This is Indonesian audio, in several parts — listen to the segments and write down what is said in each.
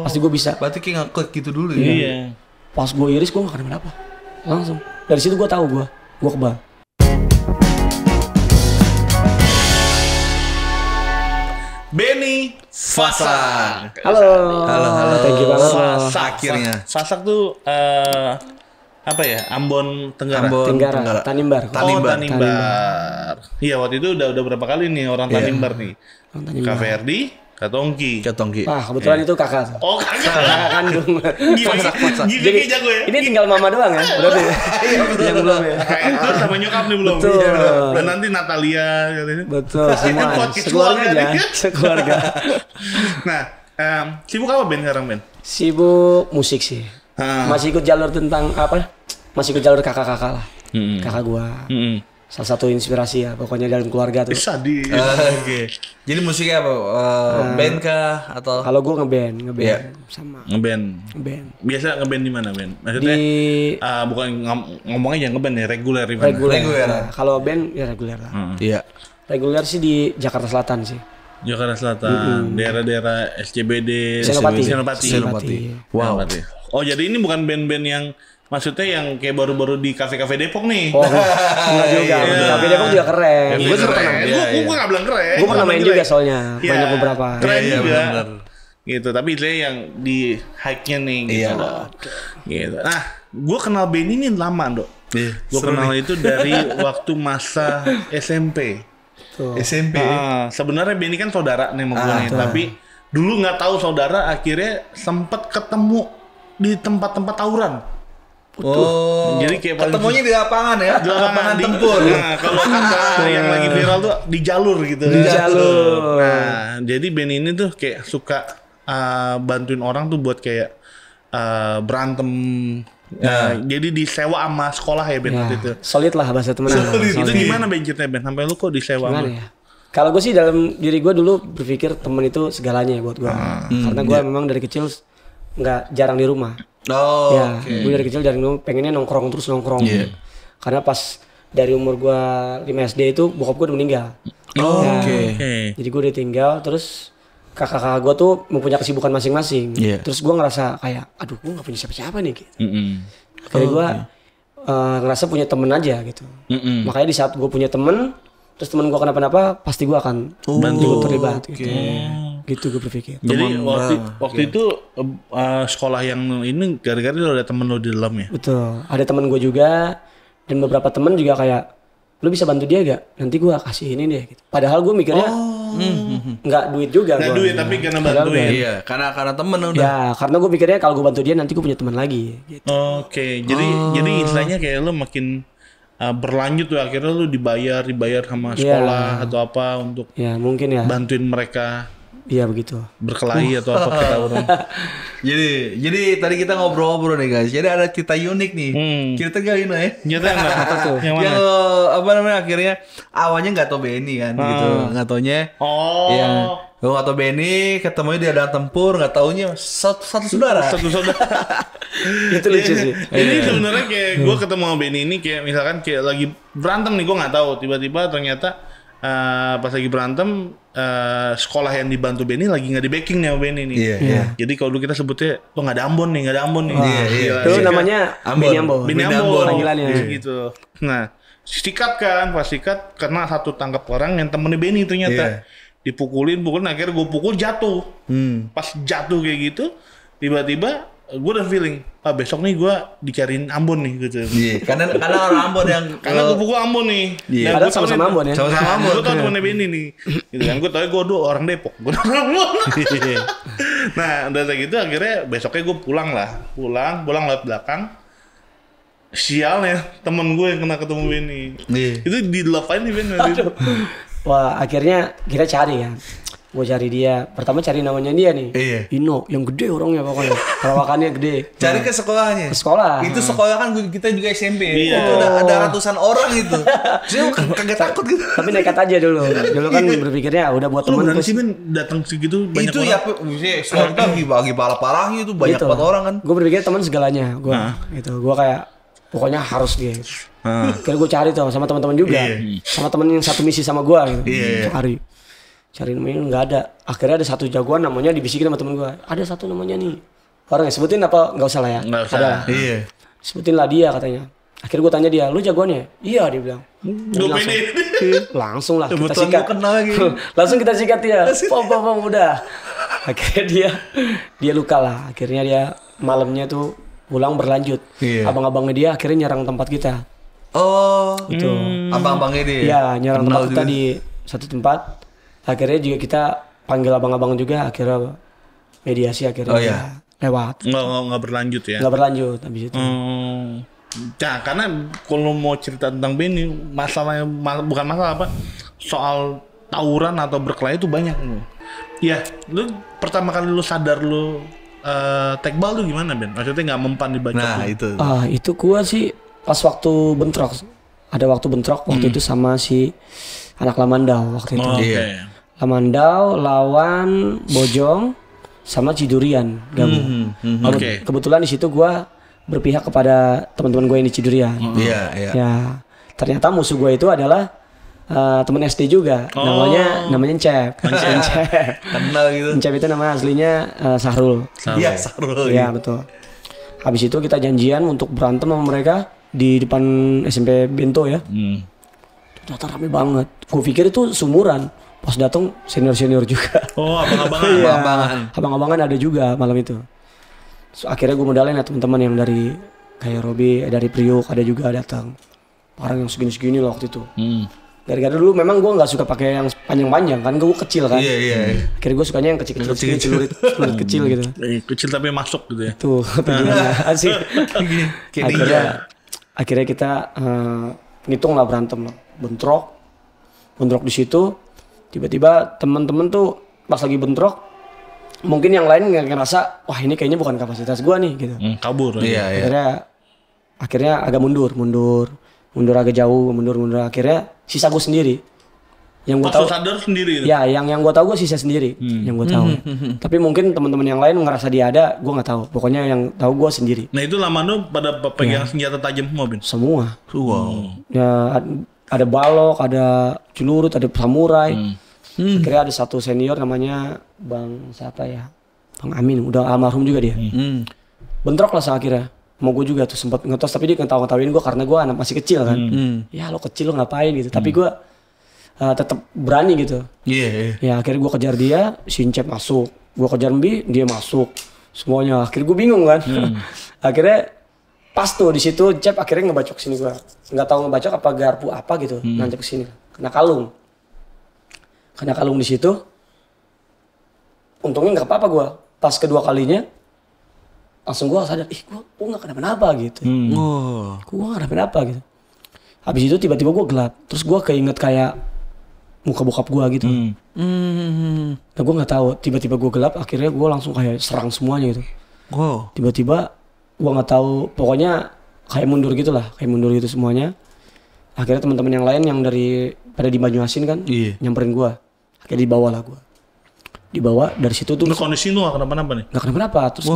pasti gue bisa. Berarti kayak ngeklik gitu dulu ya. Iya. Pas gue iris gue gak kenapa-napa. Langsung. Dari situ gue tahu gue kebal. Benny Fasak. Halo. Thank you banget. Fasak akhirnya. Fasak tuh apa ya? Ambon Tenggara. Tenggara. Tanimbar. Tanimbar. Iya, waktu itu udah berapa kali nih orang Tanimbar nih. Kak Ferdi, Kak Tongki. Wah, kebetulan itu kakak. Oh, kakak. Kakak kandung. Gila jago ya. Ini tinggal mama doang ya? Berarti. Yang belum ya. Itu sama nyokap nih belum. Betul. Dan nanti Natalia katanya. Betul, semua. Sekeluarga aja. Sekeluarga. Nah, sibuk apa Ben sekarang Ben? Sibuk musik sih. Masih ikut jalur tentang apa? Masih ikut jalur kakak-kakak lah. Kakak gua. Salah satu inspirasi ya, pokoknya dalam keluarga tuh. Sadis. Oke. Jadi musiknya apa? Band kah atau? Kalau gua ngeband sama. Ngeband. Biasa ngeband di mana Ben? Maksudnya bukan ngomongnya jangan ngeband ya, reguler di mana? Reguler. Nah, kalau band ya reguler lah. Iya. Reguler sih di Jakarta Selatan sih. Jakarta Selatan, daerah-daerah SCBD, Senopati. Wow. Oh, jadi ini bukan band-band yang maksudnya yang kayak baru-baru di kafe-kafe Depok nih. Oh, enggak juga. Kafe Depok juga keren. Gue keren. Gue nggak bilang keren. Gue pernah main juga soalnya. Banyak beberapa. Keren juga. Gitu. Tapi itu yang di hype-nya nih. Gitu. Gitu. Nah, gue kenal Benny ini lama, Dok. Gue kenal itu dari waktu masa SMP. SMP. Sebenarnya Benny kan saudara nih sama gue nih. Tapi dulu nggak tahu saudara, akhirnya sempet ketemu di tempat-tempat tawuran. Oh, jadi kayak ketemunya di lapangan ya, di lapangan tempur. Nah, kalau kata yang lagi viral tuh di jalur gitu. Di jalur. Nah, jadi Ben ini tuh kayak suka bantuin orang tuh buat kayak berantem. Jadi disewa sama sekolah ya Ben waktu itu. Solid lah bahasa temen. Itu gimana Ben ceritanya Ben? Sampai lu kok disewa? Gimana ya? Kalau gue sih dalam diri gue dulu berpikir temen itu segalanya buat gue. Karena gue memang dari kecil nggak jarang di rumah. Oh, ya, gue dari kecil pengennya nongkrong terus nongkrong. Karena pas dari umur gue 5 SD itu bokap gue udah meninggal. Jadi gue ditinggal, terus kakak-kakak gue tuh mempunyai kesibukan masing-masing. Terus gue ngerasa kayak, aduh gue nggak punya siapa-siapa nih. Gitu. Akhirnya gue ngerasa punya temen aja gitu. Makanya di saat gue punya temen, terus temen gue kenapa-napa, pasti gue akan ikut terlibat. Gitu gue berpikir. Jadi waktu itu sekolah yang ini gara-gara lo ada temen lo di dalam ya? Betul. Ada temen gue juga dan beberapa temen juga kayak lo bisa bantu dia gak? Nanti gue kasih ini deh. Gitu. Padahal gue mikirnya nggak duit juga. Nggak duit tapi karena bantuin. Iya, karena temen udah. Ya, karena gue pikirnya kalau gue bantu dia nanti gue punya teman lagi. Gitu. Oke. Jadi istilahnya kayak lo makin berlanjut tuh akhirnya lo dibayar sama sekolah atau apa untuk mungkin bantuin mereka. Iya begitu. Berkelahi atau apa kita orang. Jadi tadi kita ngobrol-ngobrol nih guys. Jadi ada cerita unik nih. Cerita gak ini ya? Cerita apa tuh? Yang mana? Yang apa namanya akhirnya awalnya nggak tau Benny kan gitu. Nggak taunya. Yang gue nggak tau Benny, ketemunya di ladang tempur, nggak taunya satu saudara. Itu lucu sih. Ini sebenarnya kayak gue ketemu sama Benny ini kayak misalkan kayak lagi berantem nih, gue nggak tahu tiba-tiba ternyata pas lagi berantem sekolah yang dibantu Benny lagi nggak di backing nih sama Benny nih. Jadi kalau dulu kita sebutnya nggak ada Ambon nih. Itu namanya Benny Ambon panggilannya gitu. Nah pas sikat kena satu tangkap orang yang temennya Benny ternyata dipukulin akhirnya gue pukul jatuh. Pas jatuh kayak gitu tiba-tiba gue udah feeling besok nih gue dicariin Ambon nih gitu. Karena orang Ambon yang karena gue pukul Ambon nih. Padahal sama-sama Ambon ya. Sama-sama Ambon. Gue tau temennya Benny nih. Gitu kan gue tau gue orang Depok. Gue orang Ambon. Nah udah kayak gitu akhirnya besoknya gue pulang lewat belakang. Sialnya temen gue yang kena ketemu Benny. Itu di love nih Ben. Wah akhirnya kita cari kan. Gue cari dia, pertama cari namanya dia nih. Ino, yang gede orangnya pokoknya. Perawakannya gede. Cari ke sekolahnya. Ke sekolah. Itu sekolah kan kita juga SMP. Itu ada ratusan orang itu. Saya kagak takut gitu. Tapi nekat aja dulu. Dulu kan berpikirnya udah buat teman. Berani sih Ben datang segitu banyak itu orang. Itu ya sekolah kita bagi parah-parahnya itu banyak banget orang kan. Gue berpikir teman segalanya. Gue kayak pokoknya harus dia. Akhirnya gue cari tuh sama teman-teman juga. Sama temen yang satu misi sama gue gitu. Cari. cari namanya nggak ada. Akhirnya ada satu jagoan namanya dibisikin sama temen gue, ada satu namanya nih orang yang sebutin apa nggak usah lah ya, nggak usah. ada Iya. sebutin lah dia katanya. Akhirnya gue tanya dia, lu jagoannya? Iya, dia bilang. Langsung lah kita sikat. Langsung kita sikat dia. Pom udah. Akhirnya dia luka lah. Akhirnya dia malamnya tuh pulang berlanjut. Abang-abangnya dia akhirnya nyerang tempat kita. Oh, itu. Abang-abangnya dia. Iya, nyerang tempat kita di satu tempat. Akhirnya juga kita panggil abang-abang juga. Akhirnya mediasi akhirnya lewat. Nggak berlanjut ya? Nggak berlanjut habis itu. Nah, karena kalau mau cerita tentang Benny, masalahnya bukan masalah apa, soal tawuran atau berkelahi itu banyak. Ya, lu pertama kali lu sadar lu tekbal tuh gimana, Ben? Maksudnya nggak mempan di bacok. Nah, itu. Itu gua sih pas waktu bentrok. Ada waktu bentrok waktu itu sama si anak Lamandau waktu itu. Iya. Lamandau lawan Bojong sama Cidurian gabung. Kebetulan di situ gua berpihak kepada teman-teman gue yang di Cidurian. Iya. Ya, ternyata musuh gue itu adalah teman SD juga. Namanya Encep. Kenal gitu. Encep itu nama aslinya Sahrul. Iya, Sahrul. Iya, betul. Habis itu kita janjian untuk berantem sama mereka di depan SMP Bento ya. Ternyata rame banget. Gue pikir itu sumuran. Pas datang senior-senior juga. Oh, abang-abangan. Abang-abangan ada juga malam itu. So, akhirnya gue modalin ya teman-teman yang dari kayak Robi, dari Priok ada juga datang. Orang yang segini-segini lah waktu itu. Gara-gara dulu memang gue nggak suka pakai yang panjang-panjang kan, gue kecil kan. Iya. Akhirnya gue sukanya yang kecil-kecil, celurit kecil gitu. Kecil tapi masuk gitu ya. Tuh asik. Akhirnya kita ngitung lah berantem lah, bentrok di situ. Tiba-tiba teman-teman tuh pas lagi bentrok. Mungkin yang lain nggak ngerasa, wah ini kayaknya bukan kapasitas gue nih gitu. Kabur. Iya. Akhirnya agak mundur agak jauh, mundur. Akhirnya sisa gue sendiri. Yang gue tahu. Sadar sendiri. Ya, yang gue tahu gue sisa sendiri. Yang gue tahu. Tapi mungkin teman-teman yang lain ngerasa dia ada, gue nggak tahu. Pokoknya yang tahu gue sendiri. Nah itu Lamando pada pegang senjata tajam semua, Ben? Semua. Wow. Ya, ada balok, ada celurit, ada samurai. Akhirnya ada satu senior namanya Bang siapa ya? Bang Amin, udah almarhum juga dia. Bentrok lah akhirnya. Mau gue juga tuh sempat ngetos tapi dia ngetawain gue karena gue anak masih kecil kan. Ya lo kecil lo ngapain gitu. Tapi gue tetap berani gitu. Iya. Ya akhirnya gue kejar dia, si Encep masuk. Gue kejar Mbi, dia masuk. Semuanya. Akhirnya gue bingung kan. Akhirnya pas tuh di situ Encep akhirnya ngebacok sini gue. Nggak tahu ngebacok apa garpu apa gitu. Nancep ke sini. Kena kalung di situ. Untungnya nggak apa-apa gue. Pas kedua kalinya langsung gue sadar, gue nggak kenapa-napa gitu. Gue nggak kenapa-napa gitu. Habis itu tiba-tiba gue gelap. Terus gue keinget kayak muka bokap gue gitu. Nah gue nggak tahu. Tiba-tiba gue gelap. Akhirnya gue langsung kayak serang semuanya gitu. Tiba-tiba gue nggak tahu. Pokoknya kayak mundur gitulah. Kayak mundur gitu semuanya. Akhirnya teman-teman yang lain yang pada di Banyuasin kan, nyamperin gue. Akhirnya dibawa lah gue. Dibawa dari situ tuh. Kondisi lu gak kenapa-napa nih? Gak kenapa-napa. Terus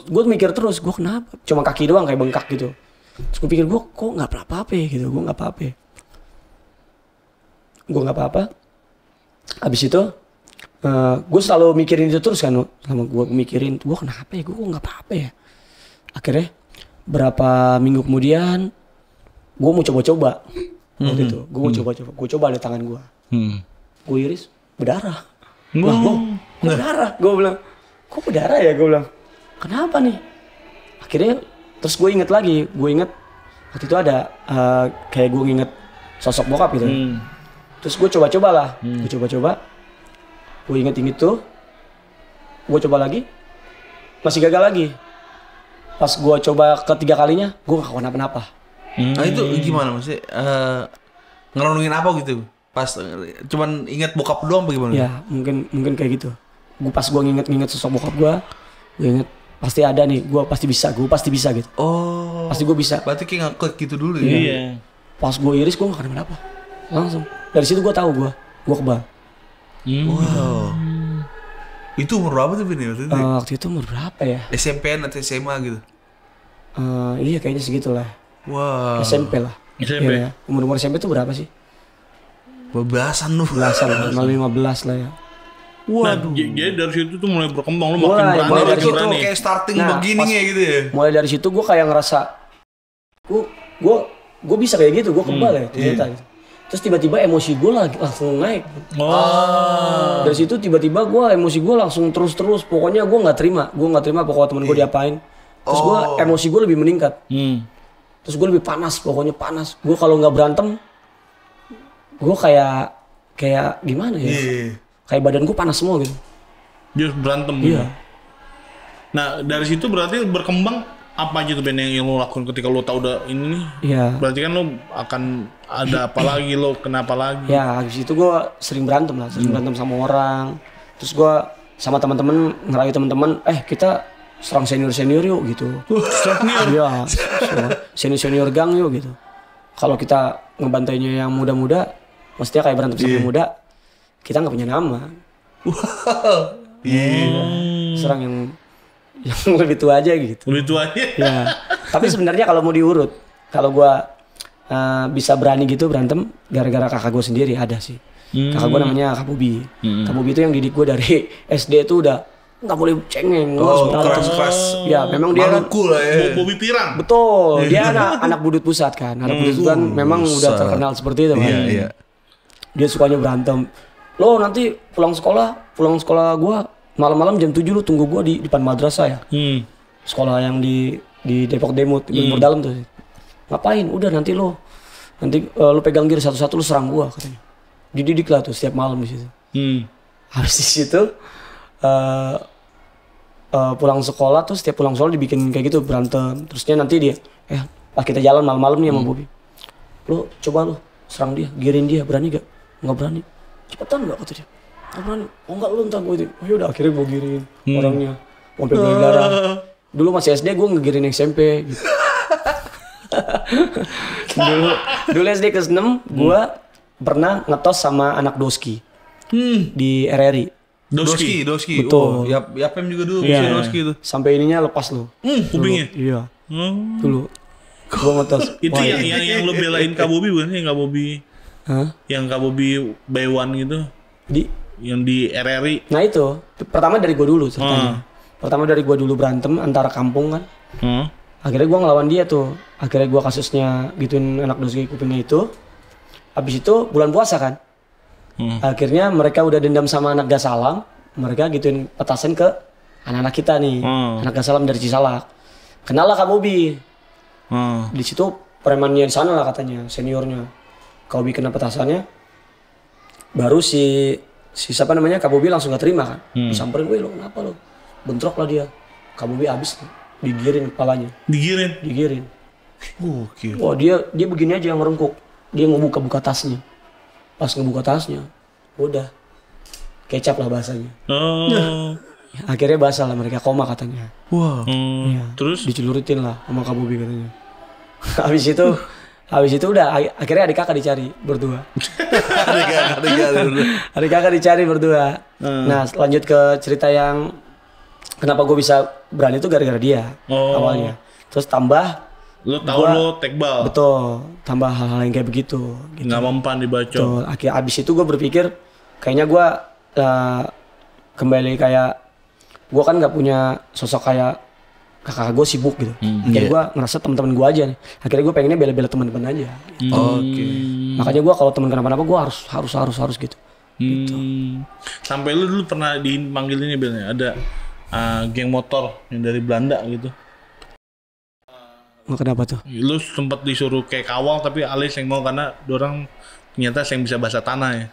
gue mikir terus, gue kenapa? Cuma kaki doang kayak bengkak gitu. Terus gue pikir gue kok gak apa-apa gitu. Gue gak apa-apa. Habis itu gue selalu mikirin itu terus kan. Selama gue mikirin, gue kenapa ya? Gue kok gak apa-apa ya? Akhirnya berapa minggu kemudian gue mau coba-coba. Waktu itu gue mau coba-coba. Gue coba di tangan gue. Gue iris, berdarah. Berdarah. Gue bilang, kok berdarah ya? Gue bilang, kenapa nih? Akhirnya terus gue inget lagi. Gue inget waktu itu ada kayak gue inget sosok bokap gitu. Terus gue coba-coba lah. Gue inget tuh. Gue coba lagi. Masih gagal lagi. Pas gue coba ketiga kalinya, gue gak kenapa-napa. Nah itu gimana maksudnya? Ngerenungin apa gitu? Pas cuman inget bokap doang bagaimana? Ya mungkin kayak gitu. Pas gue nginget sosok bokap gue inget pasti ada nih, gue pasti bisa gitu. Oh. Pasti gue bisa. Berarti kayak ngeklik gitu dulu ya? Iya. Pas gue iris gue gak kenapa-napa. Langsung. Dari situ gue tahu gue kebal. Wow. Itu umur berapa tuh Vin? Waktu itu umur berapa ya? SMP atau SMA gitu? Iya kayaknya segitulah. Wow. SMP lah. SMP. Ya. Umur SMP itu berapa sih? Belasan lu. Belasan, 15 lah ya. Waduh. Nah, jadi dari situ tuh mulai berkembang, lu makin berani. Mulai dari situ kayak starting beginningnya gitu ya. Mulai dari situ gue kayak ngerasa, gue bisa kayak gitu, gue kebal ya ternyata. Gitu. Terus tiba-tiba emosi gue langsung naik. Dari situ tiba-tiba gue emosi gue langsung terus. Pokoknya gue nggak terima pokoknya temen gue diapain. Terus gue emosi gue lebih meningkat. Terus gue lebih panas, pokoknya panas. Gue kalau nggak berantem, gue kayak gimana ya? Kayak badan gue panas semua gitu. Dia berantem. Iya. Nah dari situ berarti berkembang apa aja tuh Ben yang lo lakukan ketika lo tau udah ini nih? Iya. Berarti kan lo akan ada apa lagi, lo kenapa lagi? Ya habis itu gue sering berantem berantem sama orang. Terus gue sama teman-teman ngerayu teman-teman, kita serang senior yuk gitu. Senior? Iya. Senior gang yuk gitu. Kalau kita ngebantainya yang muda-muda, mestinya kayak berantem sama yang muda. Kita nggak punya nama. Serang yang lebih tua aja gitu. Lebih tua aja. Ya. Tapi sebenarnya kalau mau diurut, kalau gue bisa berani gitu berantem, gara-gara kakak gue sendiri ada sih. Kakak gue namanya Kak Bobi. Kak Bobi itu yang didik gue dari SD itu udah nggak boleh cengeng. Keras. Ya memang dia Maluku lah ya. Bobi Pirang. Betul. Dia anak budut pusat kan. Anak budut pusat memang udah terkenal seperti itu kan. Iya. Dia sukanya berantem. Lo nanti pulang sekolah gua malam-malam jam 7 lu tunggu gua di depan madrasah ya. Sekolah yang di Depok Demut, Timur Dalam tuh. Ngapain? Udah nanti lo pegang gear satu-satu lu serang gua katanya. Dididik lah tuh setiap malam di situ. Habis di situ pulang sekolah tuh setiap pulang sekolah dibikin kayak gitu berantem. Terusnya nanti dia pas kita jalan malam-malam nih sama Bobi. Lo coba lo serang dia, girin dia, berani gak? Enggak berani. Cepetan gak kata dia? Gak berani. Oh enggak lu ntar gue itu. Oh yaudah akhirnya gue giring orangnya. Sampai beli darah. Dulu masih SD gue ngegiring SMP gitu. dulu SD kelas 6 gue pernah ngetos sama anak Doski. Di RRI. Doski. Betul. Yapem juga dulu bisa Doski itu. Sampai ininya lepas lo. Kupingnya? Iya. Dulu. Gue ngetos. Itu yang lo belain Kak Bobi bukan sih? Kak Bobi. Yang Kak Bobi by one gitu. Yang di RRI. Nah itu. Pertama dari gue dulu ceritanya. Pertama dari gue dulu berantem antara kampung kan. Akhirnya gue ngelawan dia tuh. Akhirnya gue kasusnya gituin anak Doski kupingnya itu. Habis itu bulan puasa kan. Akhirnya mereka udah dendam sama anak Gasalam. Mereka gituin petasan ke anak-anak kita nih. Anak Gasalam dari Cisalak. Kenal lah Kak Bobi. Di situ premannya di sana lah katanya, seniornya. Kak Bobi kena petasannya. Baru si siapa namanya Kak Bobi langsung gak terima kan. Disamperin, "Weh lo kenapa lo?" Bentrok lah dia. Kak Bobi abis digirin kepalanya. Digirin. Wah dia begini aja yang ngerengkuk. Dia ngebuka tasnya. Pas ngebuka tasnya, udah kecap lah bahasanya. Akhirnya basah lah mereka, koma katanya. Terus dicelurutin lah sama Kak Bobi katanya. Habis itu udah akhirnya adik kakak dicari berdua. Adik kakak dicari berdua. Nah lanjut ke cerita yang kenapa gue bisa berani itu gara-gara dia awalnya. Terus tambah lo tahu lo tekbal. Betul, tambah hal-hal yang kayak begitu. Gitu. Nggak mempan dibacok. Abis itu gue berpikir kayaknya gue kembali kayak gue kan nggak punya sosok kayak kakak gue sibuk gitu. Jadi gue ngerasa teman-teman gue aja nih. Akhirnya gue pengennya bela-bela teman-teman aja. Gitu. Makanya gue kalau teman kenapa-napa gue harus gitu. Gitu. Sampai lu dulu pernah dipanggil ini bilangnya ada geng motor yang dari Belanda gitu. Kenapa tuh? Lu sempat disuruh kayak kawal tapi Alis yang mau karena dorang ternyata yang bisa bahasa tanah ya.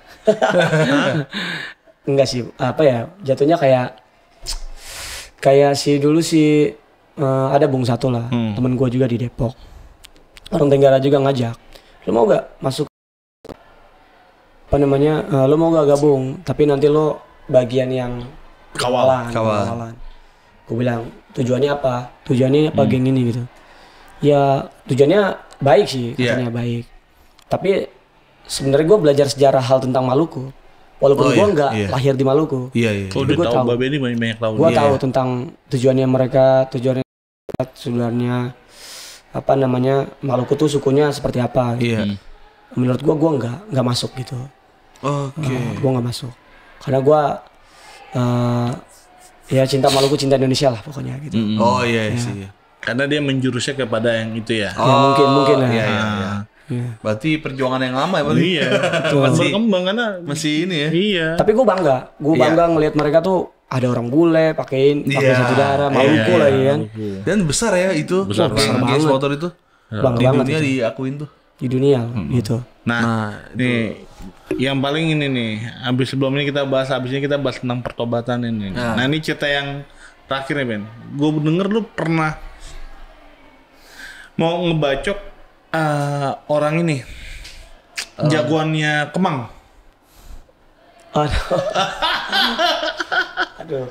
Enggak sih, apa ya? Jatuhnya kayak si dulu si ada Bung satu lah, temen gue juga di Depok. Orang Tenggara juga ngajak. Lu mau gak masuk? Apa namanya? Lu mau gak gabung? Tapi nanti lo bagian yang kawalan. Gue bilang tujuannya apa? Geng ini gitu. Ya tujuannya baik sih, katanya baik. Tapi sebenarnya gue belajar sejarah hal tentang Maluku. Walaupun gue nggak lahir di Maluku. Kalau udah tahu Mbak Benny banyak tahu. Gue tahu tentang tujuannya mereka, sebenarnya apa namanya Maluku tuh sukunya seperti apa. Gitu. Menurut gue nggak masuk gitu. Gue nggak masuk karena gue ya cinta Maluku, cinta Indonesia lah pokoknya gitu. Iya sih. Karena dia menjurusnya kepada yang itu ya. Ya mungkin lah. Iya. Berarti perjuangan yang lama ya, berarti. Iya. Masih berkembang karena masih ini ya. Iya. Tapi gue bangga ngelihat mereka tuh ada orang bule pakai satu darah Maluku lagi kan. Dan besar ya itu. Besar banget. Motor itu. Bangga di banget dunia itu. diakuin tuh. Di dunia gitu. Nah, nih yang paling ini nih, abis ini kita bahas tentang pertobatan ini. Nah ini cerita yang terakhir nih Ben. Gue denger lu pernah mau ngebacok orang ini, jagoannya Kemang. Aduh.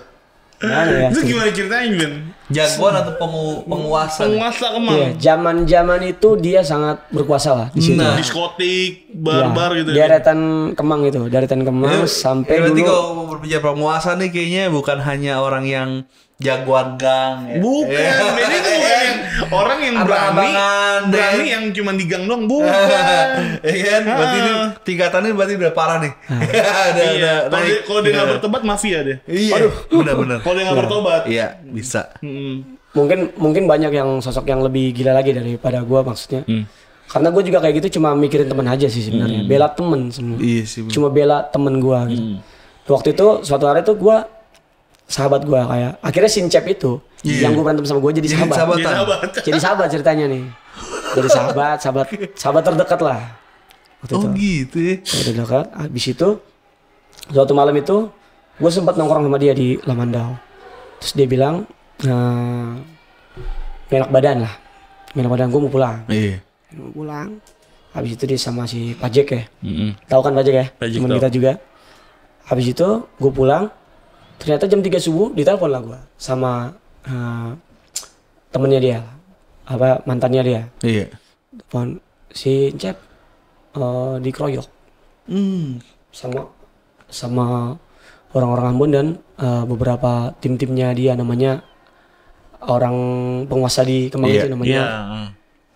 Gimana ya? Itu gimana ceritanya Ben? Jagoan atau penguasa? Penguasa Kemang. Iya, zaman itu dia sangat berkuasa lah di situ. Diskotik, barbar gitu. Deretan Kemang itu, deretan Kemang sampai berarti dulu. kalau mau berbicara penguasa nih kayaknya bukan hanya orang yang jagoan gang ya. Bukan, ini tuh bukan yang orang yang berani yang cuma di gang doang, bukan. Iya kan? Berarti ini tingkatannya berarti udah parah nih. Iya. Kalau dia nggak bertobat mafia deh. Iya. Benar-benar. Kalau dia nggak bertobat. Iya, bisa. Mungkin banyak yang sosok yang lebih gila lagi daripada gua maksudnya. Karena gue juga kayak gitu cuma mikirin teman aja sih sebenarnya. Bela temen sebenarnya. Iya sih. Cuma bela temen gua gitu. Waktu itu suatu hari tuh gua sahabat gue kayak akhirnya Sincep itu yang gue berantem sama gue jadi sahabat. Jadi sahabat ceritanya nih. Jadi sahabat terdekat lah. Waktu itu. Gitu ya. Terdekat. Habis itu suatu malam itu gue sempat nongkrong sama dia di Lamandau. Terus dia bilang enak badan gue mau pulang. Iya. Mau pulang. Habis itu dia sama si Pajek ya. Tahu kan Pajek ya? Teman kita juga. Habis itu gue pulang. Ternyata jam 3 subuh ditelepon lah gue sama temennya dia, mantannya dia. Iya. Telepon si Cep dikeroyok sama orang-orang Ambon dan beberapa tim-timnya dia namanya orang penguasa di Kemang itu namanya. Iya,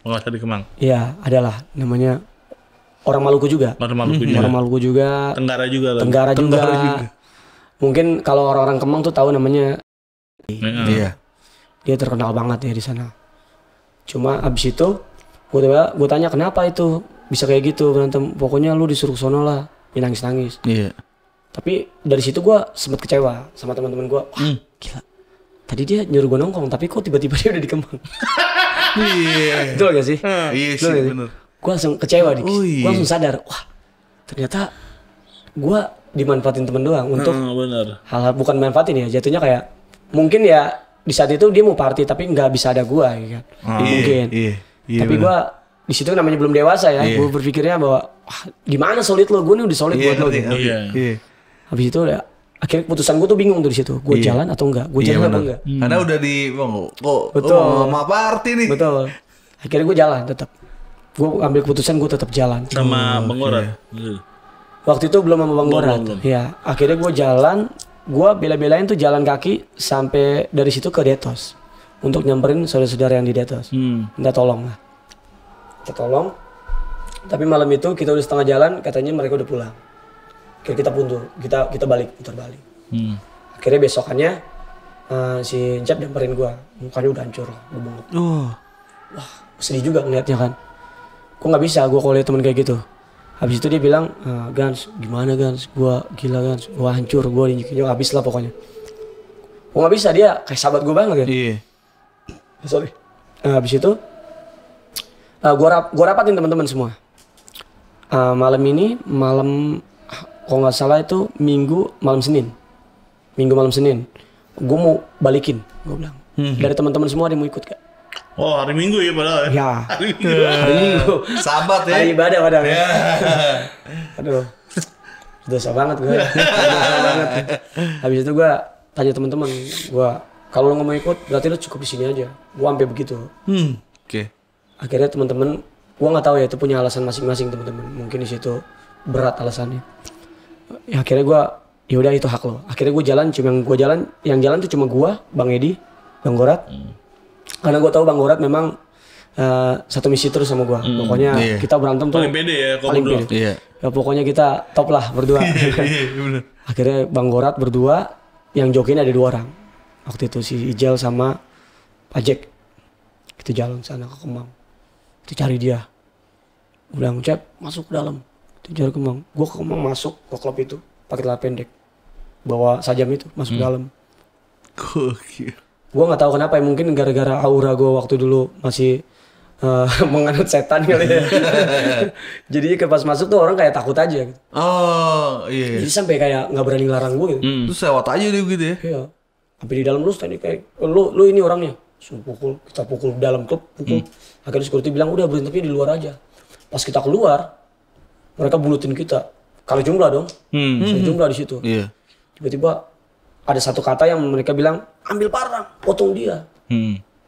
penguasa di Kemang. Iya, adalah namanya orang Maluku juga. Orang Maluku juga. Tenggara juga. Mungkin kalau orang-orang Kemang tuh tahu namanya. Iya. Dia terkenal banget ya di sana. Cuma abis itu gue tanya kenapa itu bisa kayak gitu berantem. Pokoknya lu disuruh sono lah, nangis. Iya. Tapi dari situ gue sempet kecewa sama teman-teman gue. Wah gila. Tadi dia nyuruh gue nongkrong, tapi kok tiba-tiba dia udah di Kemang. Iya. Betul gak sih? Iya sih bener. Gue langsung kecewa gue langsung sadar. Wah ternyata gue dimanfaatin temen doang untuk hal-hal bukan manfaatin ya, jatuhnya kayak mungkin ya di saat itu dia mau party tapi nggak bisa ada gua ya kan. Mungkin tapi bener. Gua di situ namanya belum dewasa ya. Gua berpikirnya bahwa gimana solid lo, gua nih udah solid buat lo gitu. Habis itu ya akhirnya keputusan gua tuh bingung tuh di situ, gua jalan atau enggak, gua jalan atau enggak. Karena udah di betul mau party nih. Betul. Akhirnya gua jalan tetap. Gua ambil keputusan gua tetap jalan sama Bang Gorat. Waktu itu belum sama Bang Gorat. Ya, akhirnya gue jalan, gue bela-belain tuh jalan kaki sampai dari situ ke Detos untuk nyamperin saudara-saudara yang di Detos. Minta tolong lah. Kita tolong. Tapi malam itu kita udah setengah jalan, katanya mereka udah pulang. Akhirnya kita puntur, kita balik, putar balik. Akhirnya besokannya si Encep nyamperin gue, mukanya udah hancur, banget. Wah, sedih juga ngeliatnya kan. Gue nggak bisa, gue kalau liat temen kayak gitu. Habis itu dia bilang, Gans, gimana Gans? Gua gila Gans, gua hancur, gua diinjek-injek habis lah pokoknya. Gua nggak bisa, dia kayak sahabat gua banget ya. Iya. Sorry. Habis itu, gua rapatin teman-teman semua. Malam ini, kalau nggak salah itu Minggu malam Senin. Gua mau balikin, gua bilang. Dari teman-teman semua ada yang mau ikut gak? Oh hari Minggu ya padahal. Ya. Hari Minggu. Sahabat ya. Hari ibadah padahal. Ya. Aduh. Dosa banget gue. Banget. Habis itu gue tanya teman-teman, gue kalau lo nggak mau ikut berarti lo cukup di sini aja. Gue sampai begitu. Oke. Akhirnya teman-teman, gue nggak tahu ya itu punya alasan masing-masing teman-teman. Mungkin di situ berat alasannya. Ya akhirnya gue, ya udah itu hak lo. Akhirnya gue jalan, yang jalan tuh cuma gue, Bang Edi, Bang Gorat. Karena gue tahu Bang Gorat memang satu misi terus sama gue. Pokoknya kita berantem tuh paling pede ya kalau paling berdua. pede. Ya pokoknya kita top lah berdua. Akhirnya Bang Gorat berdua, yang jokinya ada 2 orang. Waktu itu si Ijel sama Pak Jack. Kita jalan sana ke Kemang. Kita cari dia. Gue bilang, Cep, masuk ke dalam. Kita cari Kemang. Gue ke Kemang masuk ke klub itu pakai celana pendek. Bawa sajam itu masuk ke dalam. Gue nggak tahu kenapa ya, mungkin gara-gara aura gue waktu dulu masih menganut setan kali ya. Jadinya pas masuk tuh orang kayak takut aja gitu. Oh iya. Jadi sampai kayak nggak berani ngelarang gue gitu. Terus lewat aja deh gitu ya. Iya. Sampai di dalam terus tadi kayak lu ini orangnya. Kita pukul dalam klub, pukul. Akhirnya security bilang udah berhenti di luar aja. Pas kita keluar, mereka bulutin kita. Kalau jumlah dong. Jumlah di situ. Iya. Tiba-tiba ada satu kata yang mereka bilang, ambil parang, potong dia.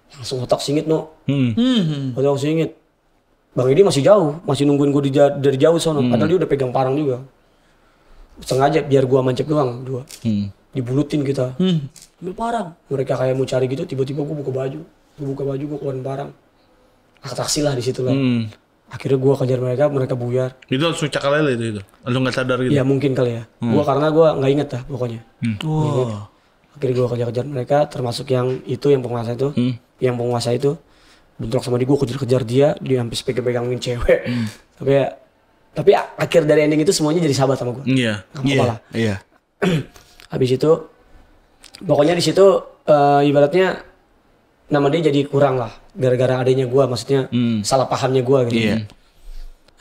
Langsung otak singit otak singit. Bang Edi masih jauh, masih nungguin gue dari jauh sono. Padahal dia udah pegang parang juga. Sengaja biar gua mancep doang, 2. Dibulutin kita. Ambil parang. Mereka kayak mau cari gitu, tiba-tiba gue buka baju. Gue keluarin parang. Atraksi lah di situ lah. Akhirnya gue kejar mereka buyar. Itu langsung cakalele itu. Langsung gak sadar gitu. Ya mungkin kali ya. Karena gue nggak inget dah pokoknya. Akhirnya gue kejar mereka, termasuk yang penguasa itu. Yang penguasa itu bentrok sama dia, gue kejar dia sampai pegangin cewek. Tapi akhir dari ending itu semuanya jadi sahabat sama gue. Iya. Iya. Habis itu pokoknya di situ ibaratnya nama dia jadi kurang lah gara-gara adanya gue, maksudnya salah pahamnya gue gitu. Iya.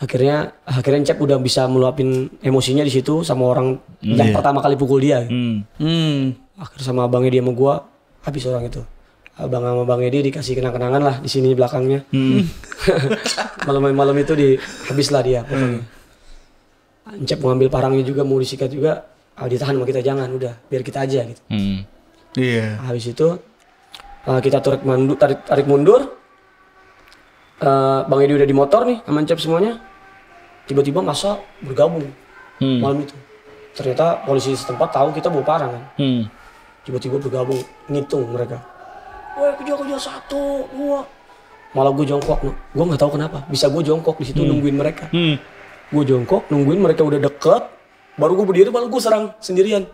Akhirnya Cep udah bisa meluapin emosinya di situ sama orang yang pertama kali pukul dia. Akhirnya sama Bang Edi sama gue habis orang itu. Abang sama Bang Edi dikasih kenang-kenangan lah di sini belakangnya. Malam itu habis lah dia pokoknya. Cep mau ambil parangnya juga, mau disikat juga, ditahan sama kita, jangan, udah biar kita aja gitu. Iya. Habis itu kita tarik mundur. Bang Edi udah di motor nih sama Cep semuanya. Tiba-tiba masa bergabung malam itu. Ternyata polisi setempat tahu kita bawa parang kan. Tiba-tiba bergabung, ngitung mereka. Wah, kejar 1, 2. Malah gue jongkok, gue nggak tahu kenapa. Bisa gue jongkok di situ nungguin mereka. Gue jongkok nungguin mereka udah deket, baru gue berdiri, baru gue serang sendirian.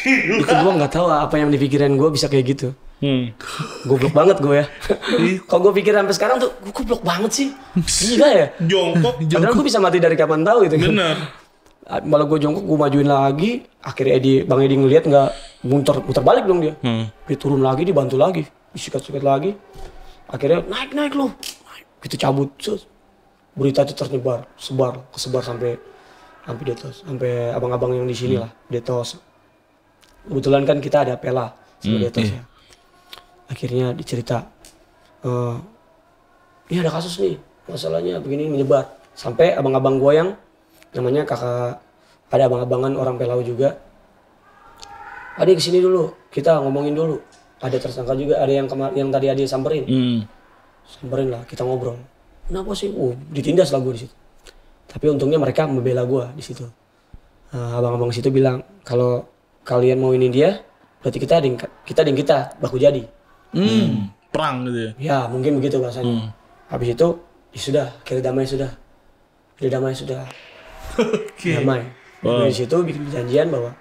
Itu gue nggak tahu apa yang dipikirin gue bisa kayak gitu. Goblok banget gue ya. Kalau gue pikir sampai sekarang tuh, gue goblok banget sih. Gila ya. Jongkok. Padahal gue bisa mati dari kapan tahu gitu. Bener. Malah gue jongkok, gue majuin lagi. Akhirnya Bang Edi ngeliat nggak, muter balik dong dia. Dia turun lagi, dibantu lagi, disikat-sikat lagi. Akhirnya naik lu. Kita cabut. Berita itu kesebar sampai Detos, sampai abang-abang yang di sini lah, Detos. Kebetulan kan kita ada Pela sama Detos ya. Akhirnya dicerita, ini ada kasus nih, masalahnya begini menyebar. Sampai abang-abang gua yang namanya kakak, ada abang-abangan orang Pelau juga. Adik kesini dulu, kita ngomongin dulu. Ada tersangka juga, ada yang tadi Adik samperin. Samperin lah, kita ngobrol. Kenapa sih? Ditindas lah gue di situ. Tapi untungnya mereka membela gue di situ. Abang-abang situ bilang, kalau kalian mau ini dia, berarti kita baku jadi. Perang gitu ya? Ya mungkin begitu bahasanya. Habis itu, ya sudah, akhirnya damai sudah. Damai. Dari situ bikin perjanjian bahwa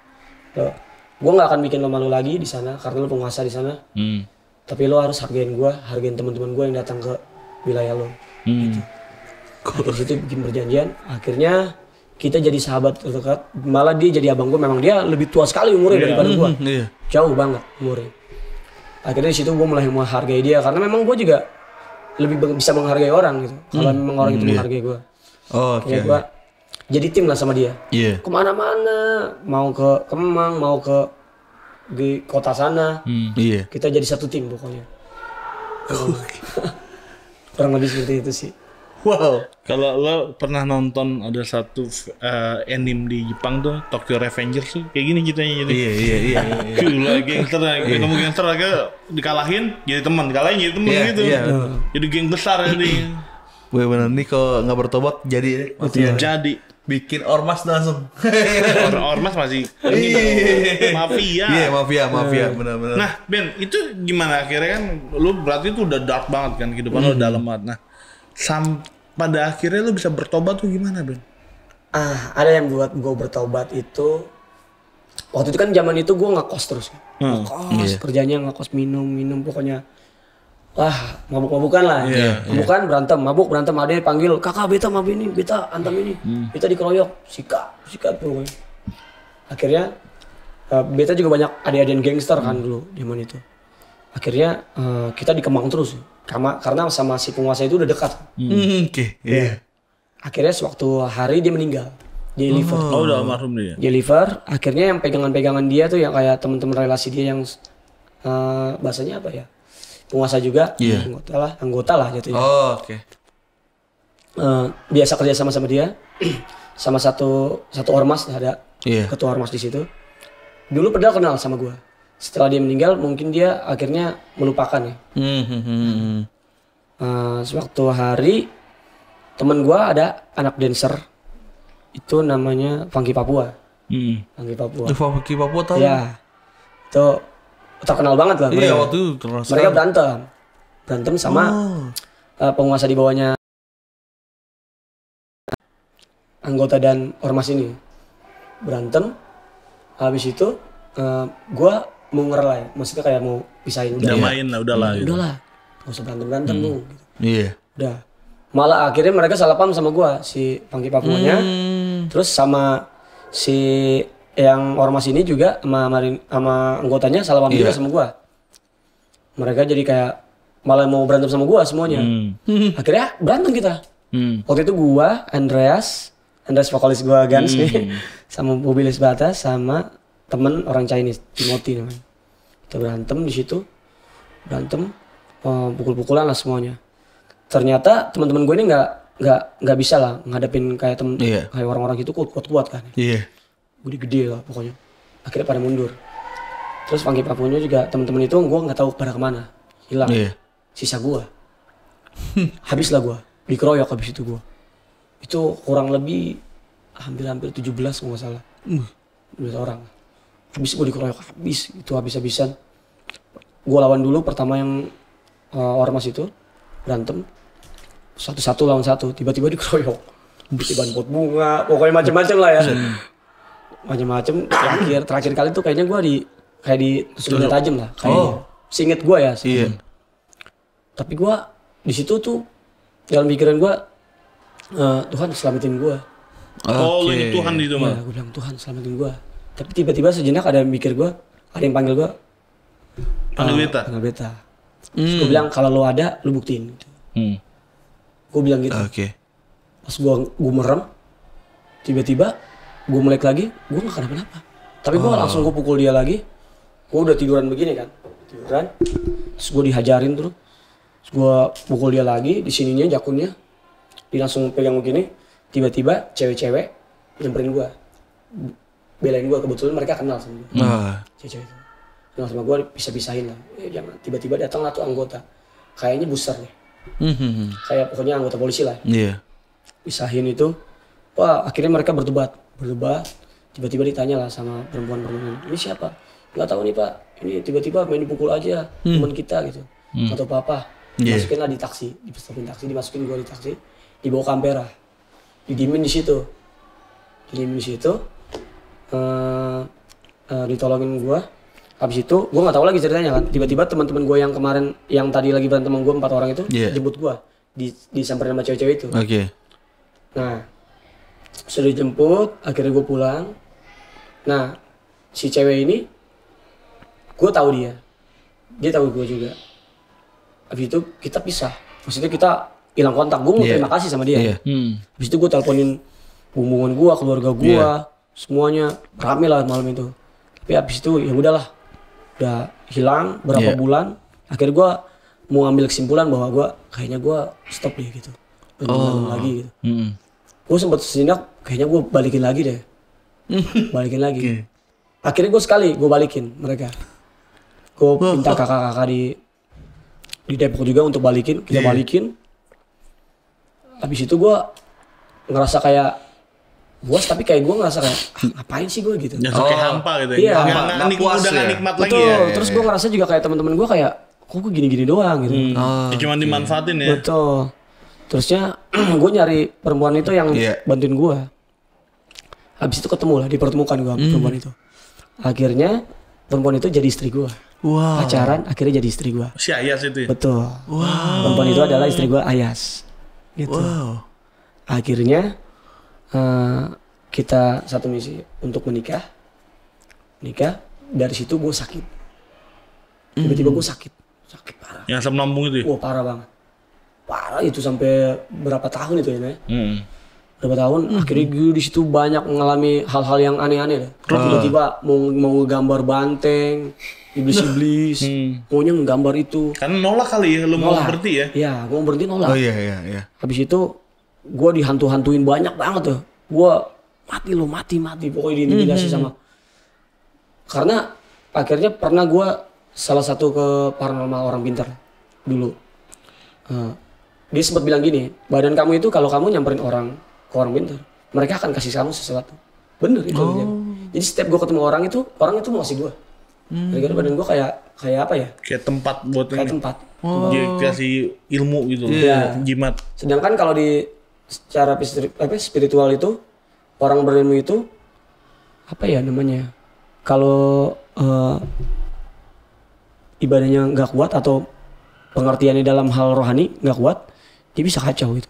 gue nggak akan bikin lo malu lagi di sana karena lo penguasa di sana. Tapi lo harus hargain gue, hargain teman-teman gue yang datang ke wilayah lo. Gitu. Dari situ bikin perjanjian. Akhirnya kita jadi sahabat terdekat. Malah dia jadi abang gue. Memang dia lebih tua sekali umurnya daripada gue. Jauh banget umurnya. Akhirnya di situ gue mulai menghargai dia karena memang gue juga lebih bisa menghargai orang gitu. Kalau memang orang itu menghargai gue. Gue jadi tim lah sama dia. Kemana-mana, mau ke Kemang, mau ke di kota sana, kita jadi satu tim pokoknya. Kurang lebih seperti itu sih. Wow. Kalau lo pernah nonton ada satu anime di Jepang tuh, Tokyo Revengers tuh kayak gini ceritanya jadi. Iya. Gila, gangster, ketemu gangster agak dikalahin jadi teman, gitu. Jadi geng besar jadi. Bener nih kalau nggak bertobat jadi. Jadi. bikin ormas langsung. Ormas masih mafia. Iya, mafia, benar-benar. Nah, Ben, itu gimana akhirnya kan lu berarti itu udah dark banget kan kehidupan lu dalam banget. Nah, pada akhirnya lu bisa bertobat tuh gimana, Ben? Ada yang buat gue bertobat itu waktu itu kan zaman itu gue ngekos terus. Ngekos, kerjanya ngekos, minum pokoknya. Wah, mabuk-mabukan lah. Mabukan, berantem. Ada yang panggil, kakak beta mabuk ini, beta antem ini. Beta dikeroyok, sikat pokoknya. Akhirnya, beta juga banyak adik-adian gangster kan dulu, zaman itu. Akhirnya, kita dikembang terus. Karena sama si penguasa itu udah dekat. Akhirnya sewaktu hari dia meninggal. Dia liver. Oh, udah almarhum dia. Dia liver, akhirnya yang pegangan-pegangan dia tuh yang kayak teman-teman relasi dia yang, bahasanya apa ya? Penguasa juga, anggota lah jatuhnya. Biasa kerja sama dia, sama satu ormas ada ketua ormas di situ. Dulu padahal kenal sama gua. Setelah dia meninggal, mungkin dia akhirnya melupakan ya. Sewaktu hari temen gua ada anak dancer, itu namanya Funky Papua. Funky Papua. Funky Papua tahu? Ya, itu terkenal banget lah. Iya, waktu itu terasa. Mereka berantem sama penguasa di bawahnya, anggota dan ormas ini berantem. Habis itu gua mau ngerelai, maksudnya kayak mau pisahin udah. Main lah, udahlah. Udahlah, gak usah berantem lu. Gitu. Iya. Udah. Malah akhirnya mereka salah paham sama gua, si Funky Papuanya. Terus sama si yang ormas ini juga sama anggotanya salah paham juga sama gua. Mereka jadi kayak malah mau berantem sama gua semuanya. Akhirnya berantem kita. Waktu itu gua, Andreas vokalis gua Guns sama Mobilis Batas sama temen orang Chinese, Timothy namanya. Kita berantem di situ. Pukul-pukulan lah semuanya. Ternyata teman-teman gue ini nggak bisa lah ngadepin kayak kayak orang-orang gitu kuat-kuat kan. Gue gede lah pokoknya. Akhirnya pada mundur. Terus Funky Papunya juga teman-teman itu gue nggak tahu pada kemana, hilang. Sisa gue. Habis lah gue, dikeroyok habis itu gue. Itu kurang lebih hampir 17 kalau nggak salah. 12 orang. Habis gue dikeroyok habis-habisan. Gue lawan dulu pertama yang ormas itu berantem. Satu lawan satu, tiba-tiba dikeroyok. Tiba-tiba pot bunga, pokoknya macam-macam lah ya. Macam-macam. Terakhir kali tuh kayaknya gue di tusuknya tajam lah. Kayaknya. Seinget gue ya. Tapi gue di situ tuh dalam pikiran gue, Tuhan selamatin gue. Ini Tuhan itu mah. Gue bilang Tuhan selamatin gue. Tapi tiba-tiba sejenak ada yang mikir gue, ada yang panggil gue. Panggil beta. Terus gue bilang kalau lo ada, lo buktiin. Gue bilang gitu. Pas gue merem, tiba-tiba gue melek lagi, gue gak kenapa-napa. Tapi gue langsung gue pukul dia lagi. Gue udah tiduran begini kan, terus gue dihajarin terus gue pukul dia lagi di sininya jakunnya, dia langsung pegang begini. Tiba-tiba cewek-cewek nyamperin gue, belain gue, kebetulan mereka kenal sama gue. Cewek-cewek itu kenal sama gue, pisah-pisahin lah. Jangan tiba-tiba datang lah tuh anggota, kayaknya besar nih, kayak pokoknya anggota polisi lah. Pisahin itu, wah akhirnya mereka berdebat. Tiba-tiba ditanya lah sama perempuan-perempuan, ini siapa? Nggak tahu nih pak, ini tiba-tiba main dipukul aja teman kita gitu, atau apa? Dimasukin lah di taksi, dimasukin gue di taksi, dibawa ke Ampera, didimin di situ, ditolongin gue. Habis itu gue nggak tahu lagi ceritanya kan, tiba-tiba teman-teman gue yang kemarin yang tadi lagi berantem sama gue 4 orang itu jemput gue, disamperin sama cewek-cewek itu. Nah sudah dijemput, akhirnya gue pulang. Nah si cewek ini gue tahu dia tahu gue juga. Habis itu kita pisah, maksudnya kita hilang kontak. Gue mau terima kasih sama dia. Habis itu gue teleponin hubungan gue, keluarga gue, semuanya rame lah malam itu. Tapi habis itu ya udahlah, udah hilang berapa bulan. Akhirnya gue mau ambil kesimpulan bahwa gue kayaknya gue stop deh gitu, lagi gitu. Gue sempat sejenak kayaknya gue balikin lagi deh. Akhirnya gue balikin mereka. Gue minta kakak-kakak di Depok juga untuk balikin, kita balikin. Habis itu gue ngerasa kayak puas tapi kayak gue ngerasa kayak ngapain sih gue gitu. Kayak hampa gitu ya. Iya, nggak nikmat lagi betul. ya. Terus gue ngerasa juga kayak teman-teman gue kayak kok gue gini-gini doang gitu. Cuma dimanfaatin ya. Betul. Terusnya gue nyari perempuan itu yang bantuin gue. Habis itu ketemu lah, dipertemukan gue sama perempuan itu. Akhirnya perempuan itu jadi istri gue. Pacaran, akhirnya jadi istri gue. Si Ayas itu ya? Betul. Perempuan itu adalah istri gue, Ayas. Gitu. Akhirnya kita satu misi untuk menikah. Dari situ gue sakit. Tiba-tiba gue sakit parah. Yang asam lambung itu ya? Wah, parah banget. Parah itu sampai berapa tahun itu ya, berapa tahun akhirnya gue di situ banyak mengalami hal-hal yang aneh-aneh deh. Tiba-tiba mau ngegambar banteng, iblis maunya ngegambar itu karena nolak kali ya, lu mau berhenti ya. Iya, gue mau berhenti nolak. Iya. Habis itu gue dihantu-hantuin banyak banget tuh. Gue mati pokoknya diintimidasi sama. Karena akhirnya pernah gue salah satu ke paranormal orang pintar dulu. Dia sempat bilang gini, badan kamu itu kalau kamu nyamperin orang ke orang pintar, mereka akan kasih kamu sesuatu. Bener itu. Jadi setiap gue ketemu orang itu mau kasih gue. Gara-gara badan gue kayak apa ya? Kayak tempat buat kayak tempat. Dia kasih ilmu gitu. Jimat. Sedangkan kalau di secara spiritual itu orang berilmu itu apa ya namanya? Kalau ibadahnya nggak kuat atau pengertiannya dalam hal rohani nggak kuat, dia bisa kacau gitu.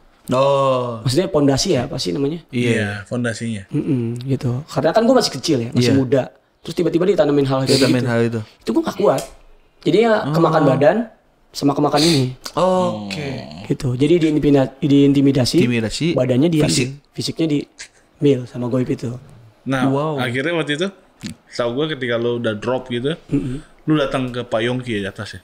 Maksudnya pondasi ya, apa sih namanya? Iya, fondasinya. Gitu. Karena kan gue masih kecil ya, masih muda. Terus tiba-tiba ditanamin hal kayak gitu. Itu gue gak kuat. Jadi ya kemakan badan sama kemakan ini. Gitu. Jadi diintimidasi. Badannya dia fisiknya di mil sama goib itu. Nah, akhirnya waktu itu tau gue ketika lo udah drop gitu, lu datang ke Pak Yongki ya atas ya.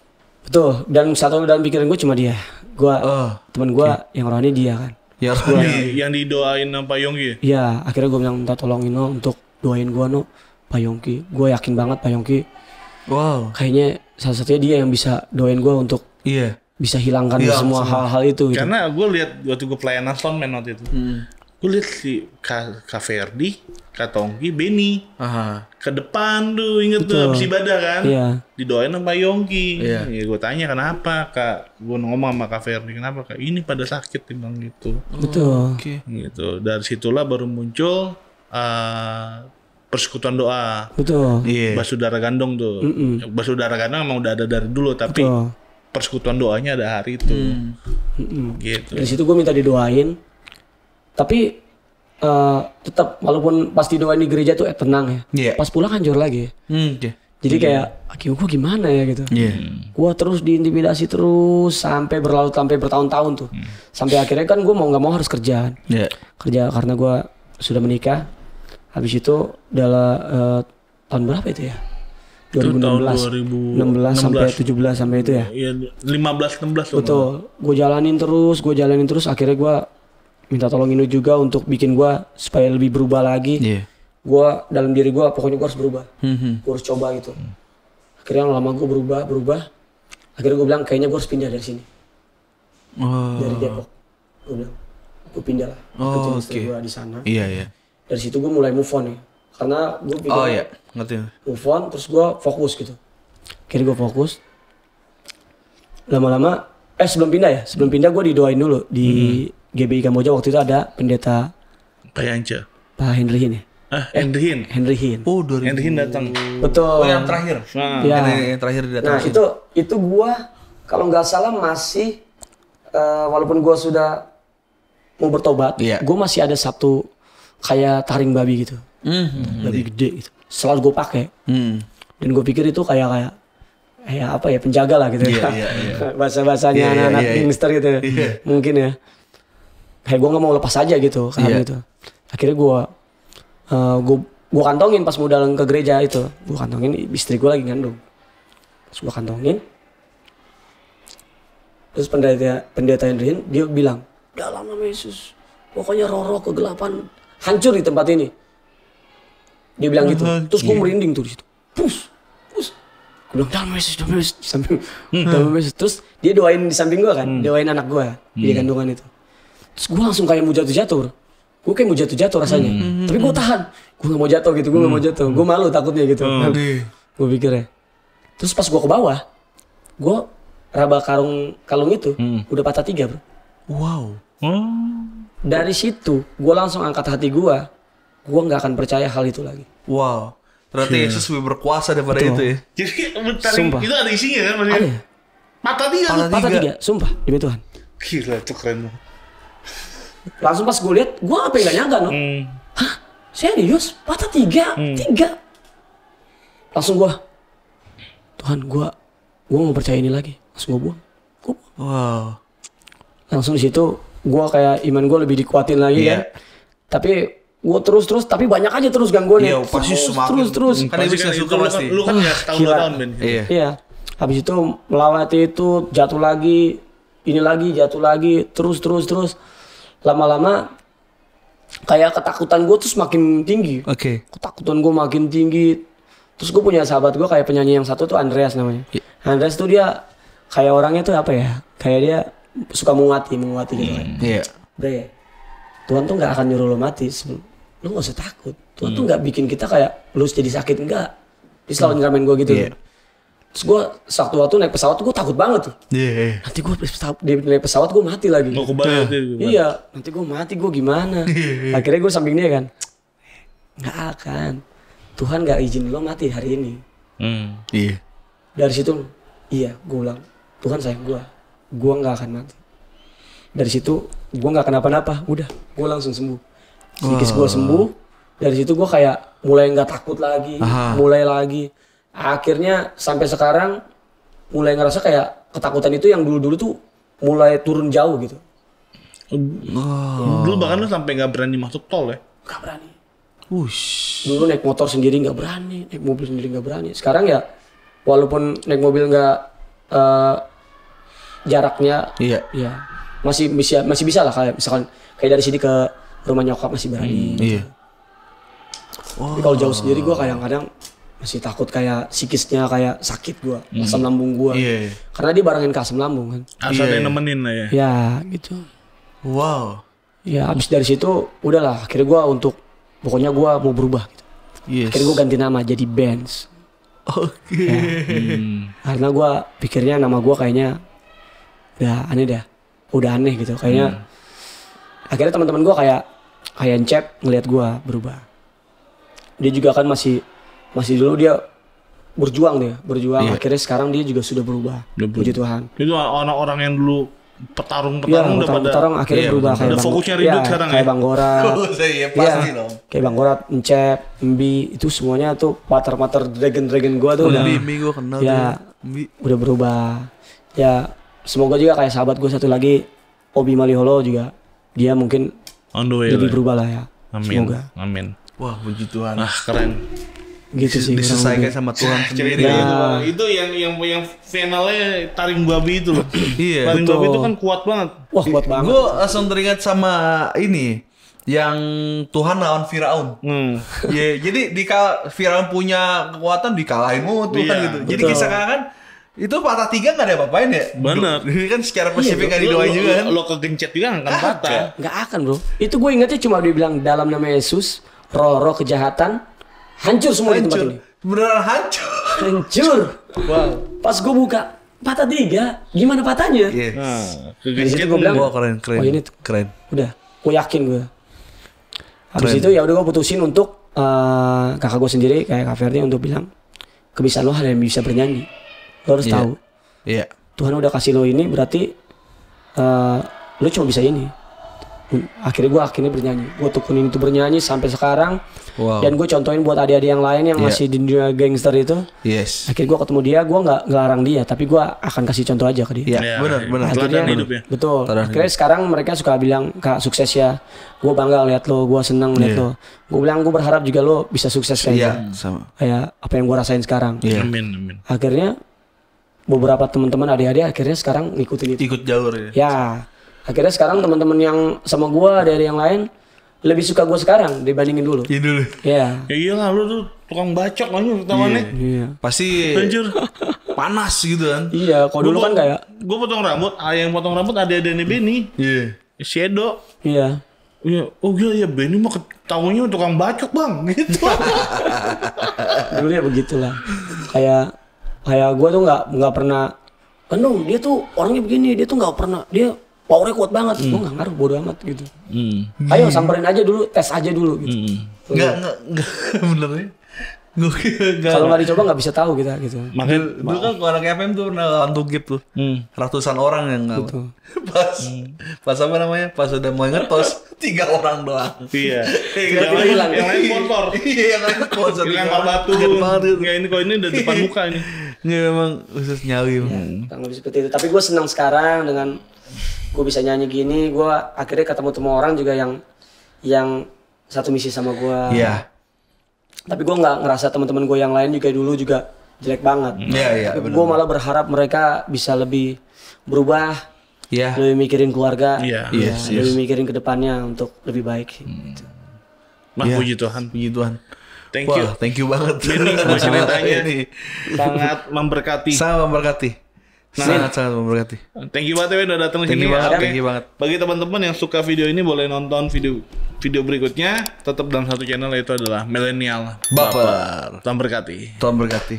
Betul. Dan satu dalam pikiran gue cuma dia. Teman gue yang rohani dia kan. Yang didoain sama Pak Yongki ya? Iya, akhirnya gue bilang minta tolongin lo untuk doain gue Pak Yongki. Gue yakin banget Pak Yongki. Kayaknya salah satunya dia yang bisa doain gue untuk bisa hilangkan semua hal-hal itu. Gitu. Karena gue lihat waktu gue pelayanan Stoneman waktu itu, gue lihat si Kak Ferdi, Kak Tongki, Benny ke depan tuh, inget tuh abis ibadah kan, didoain sama Yongki. Ya gue tanya kenapa Kak, gue ngomong sama Kak Ferdi kenapa Kak, ini pada sakit bilang gitu. Betul. Gitu. Dari situlah baru muncul persekutuan doa. Betul. Basudara Gandong tuh. Basudara Gandong emang udah ada dari dulu, tapi persekutuan doanya ada hari itu. Gitu. Dari situ gue minta didoain. Tapi tetap walaupun pas didoain di gereja tuh tenang ya. Pas pulang hancur lagi. Jadi kayak gue gimana ya gitu. Gue terus diintimidasi terus sampai bertahun-tahun tuh. Sampai akhirnya kan gue mau nggak mau harus kerja. Kerja karena gue sudah menikah. Habis itu adalah tahun berapa itu ya? 2016 sampai 17 sampai itu ya. Iya, 15-16 tuh. Betul. Gue jalanin terus akhirnya gue minta tolong Inu juga untuk bikin gue supaya lebih berubah lagi. Gue dalam diri gue pokoknya gue harus berubah. Gue harus coba gitu. Akhirnya lama gue berubah. Akhirnya gue bilang kayaknya gue harus pindah dari sini. Dari Depok. Gue bilang gue pindah lah. Ikutin istri gue di sana. Dari situ gue mulai move on ya. Karena gue pikir ngerti. Move on terus gue fokus gitu. Akhirnya gue fokus. Lama-lama sebelum pindah gue didoain dulu di GBI Kamboja. Waktu itu ada pendeta Pak Yanca, Pak Henry Hin ya. Henry Hin. Henry Hin datang. Betul. Yang terakhir. Yang terakhir datang. Nah itu gue kalau nggak salah masih walaupun gue sudah mau bertobat, gue masih ada satu kayak taring babi gitu, babi gede gitu. Selalu gue pakai. Dan gue pikir itu kayak apa ya, penjaga lah gitu. Bahasa-bahasanya anak-anak gangster gitu. Mungkin ya. Kayak gue nggak mau lepas aja gitu karena gitu. Akhirnya gue kantongin pas mau datang ke gereja itu. Gue kantongin, istri gue lagi ngandung. Terus gue kantongin. Terus pendeta Hendrin dia bilang, dalam nama Yesus, pokoknya roh-roh kegelapan hancur di tempat ini. Dia bilang gitu. Terus gue merinding tuh di situ. Pus. Gue bilang dalam Yesus, dalam Yesus. Terus dia doain di samping gue kan, doain anak gue di kandungan itu. Terus gue langsung kayak mau jatuh. gue kayak mau jatuh rasanya. Tapi gue tahan, gue nggak mau jatuh gitu, gue nggak mau jatuh, gue malu takutnya gitu. Gue pikirnya. Terus pas gue ke bawah, gue raba kalung itu udah patah 3 bro. Wow. Dari situ gue langsung angkat hati gue nggak akan percaya hal itu lagi. Wow. Berarti Yesus lebih berkuasa daripada itu ya. Jadi itu ada isinya kan maksudnya? Ada. Patah 3, sumpah demi Tuhan. Gila itu keren. Langsung pas gue lihat, gue apa yang gak nyangka no? Hah? Serius? Patah 3? 3? Langsung gue, Tuhan gue mau percaya ini lagi. Langsung gue buang. Wow. Langsung di situ gue kayak iman gue lebih dikuatin lagi kan. Tapi gue terus tapi banyak aja terus gangguannya. Iya, pasti semakin terus. Kan dia bisa suka pasti. Lu kan ya tahun-tahun Ben. Iya. Habis itu melewati itu jatuh lagi, ini lagi jatuh lagi, terus. Lama-lama kayak ketakutan gue tuh semakin tinggi. Oke. Ketakutan gue makin tinggi. Terus gue punya sahabat gue kayak penyanyi yang satu tuh Andreas namanya. Andreas tuh dia kayak orangnya tuh apa ya? Kayak dia suka menguati gitu kan. Iya. Bre, Tuhan tuh nggak akan nyuruh lo mati. Lo nggak usah takut. Tuhan tuh nggak bikin kita kayak lo jadi sakit, enggak. Dia selalu nyeramain gue gitu. Terus gue waktu naik pesawat tuh gue takut banget tuh. Nanti gue naik pesawat gue mati lagi. Mau kebayang Iya, nanti gue mati gue gimana? Akhirnya gue samping dia kan. Nggak akan. Tuhan nggak izin lo mati hari ini. Iya. Dari situ, iya gue bilang Tuhan sayang gue nggak akan mati. Dari situ gue nggak kenapa-napa, udah gue langsung sembuh. Psikis gue sembuh. Dari situ gue kayak mulai nggak takut lagi, mulai lagi. Akhirnya sampai sekarang mulai ngerasa kayak ketakutan itu yang dulu-dulu tuh mulai turun jauh gitu. Dulu bahkan lu sampai nggak berani masuk tol ya? Nggak berani. Dulu naik motor sendiri nggak berani, naik mobil sendiri nggak berani. Sekarang ya walaupun naik mobil nggak jaraknya, ya masih bisa lah, kayak misalkan kayak dari sini ke rumah nyokap masih berani. Tapi kalau jauh sendiri gue kadang-kadang masih takut, kayak psikisnya kayak sakit gue, asam lambung gue. Karena dia barengin ke asam lambung kan. Asal ada yang nemenin lah ya. Ya gitu. Wow. Ya abis dari situ udahlah, akhirnya gue pokoknya gue mau berubah gitu. Akhirnya gue ganti nama jadi Benz. Karena gue pikirnya nama gue kayaknya udah aneh gitu kayaknya. Akhirnya teman-teman gue kayak Encep ngelihat gue berubah. Dia juga kan masih dulu dia berjuang. Akhirnya sekarang dia juga sudah berubah. Puji Tuhan. Itu orang-orang yang dulu petarung akhirnya berubah kayak fokusnya ribut sekarang kayak Bang Gorat. Pasti dong. Kayak Bang Gorat, Encep, Mbi, itu semuanya tuh pater dragon gua tuh udah. Mbi gua kenal udah berubah. Ya, semoga juga kayak sahabat gua satu lagi, Obi Maliholo juga, dia mungkin on the way lebih berubah lah ya. Amin. Semoga. Amin. Wah, puji Tuhan. Keren. Gitu sih. Diselesaikan sama Tuhan sendiri. Itu yang finalnya taring babi itu loh. Iya. Taring babi itu kan kuat banget. Wah, kuat banget. Gue langsung teringat sama ini yang Tuhan lawan Firaun. Jadi Firaun punya kekuatan dikalahin Tuhan gitu. Jadi kisah kan itu patah 3 nggak ada apa-apain ya? Benar. Ini kan secara spesifik kan didoain juga kan. Lo kegencet juga nggak akan patah. Nggak akan bro. Itu gue ingetnya cuma dia bilang dalam nama Yesus, roh kejahatan hancur semua di tempat ini. Beneran hancur. Wow. Pas gue buka patah 3, gimana patahnya? Dari situ gue bilang, keren. Oh ini keren. Udah, gue yakin gue. Habis itu ya udah gue putusin untuk kakak gue sendiri kayak Kak Ferdi untuk bilang, kebiasaan lo hal yang bisa bernyanyi. Lo harus tahu. Tuhan udah kasih lo ini berarti lo cuma bisa ini. Akhirnya gue bernyanyi. Gue tekunin itu bernyanyi sampai sekarang. Dan gue contohin buat adik-adik yang lain yang masih di dunia gangster itu. Akhirnya gue ketemu dia, gue nggak ngelarang dia, tapi gue akan kasih contoh aja ke dia. Benar. Akhirnya betul. Akhirnya sekarang mereka suka bilang, Kak sukses ya. Gue bangga lihat lo, gue seneng lihat lo. Gue bilang gue berharap juga lo bisa sukses kayak apa yang gue rasain sekarang. Amin. Akhirnya beberapa teman-teman adik-adik akhirnya sekarang ngikutin itu. Ikut jalur ya. Ya. Akhirnya sekarang teman-teman yang sama gue dari yang lain lebih suka gue sekarang dibandingin dulu. Iya dulu. Iya. Ya iyalah lu tuh tukang bacok aja pertamanya. Iya. Pasti Anjir. panas gitu kan. Iya, kalau dulu kan kayak gue potong rambut, yang potong rambut ada Benny. Iya. Shadow. Iya. Iya, oh gila ya Benny mah tahunya tukang bacok bang, gitu. Dulu ya begitulah. Kayak gue tuh nggak pernah. Bandung, dia tuh orangnya begini, dia tuh nggak pernah, dia powernya kuat banget. Gue nggak ngaruh, bodo amat gitu. Ayo samperin aja dulu, tes aja dulu gitu. Nggak benernya. Kalau nggak dicoba nggak bisa tahu kita gitu. Makanya dulu kan kalau anak FM tuh pernah lawan Tugip tuh. Ratusan orang yang ngelawan. Pas apa namanya? Pas udah mau ngetos 3 orang doang. Iya. Yang lain motor. Iya, yang lain sponsor. Yang batu. Nggak ini kok ini udah depan muka ini. Nggak memang khusus nyawi. Kurang lebih seperti itu. Tapi gue senang sekarang dengan gue bisa nyanyi gini. Gue akhirnya ketemu orang juga yang satu misi sama gue. Iya. Tapi gue nggak ngerasa teman-teman gue yang lain juga dulu juga jelek banget. Iya. Gue malah berharap mereka bisa lebih berubah, lebih mikirin keluarga, lebih mikirin ke depannya untuk lebih baik. Gitu. Puji Tuhan. Thank you banget. Ini sama ceritanya sangat memberkati. Sangat memberkati. Thank you banget udah datang di sini. Thank you banget. Bagi teman-teman yang suka video ini boleh nonton video berikutnya tetap dalam satu channel, yaitu adalah Millennial Baper. Tuhan berkati. Tuhan berkati.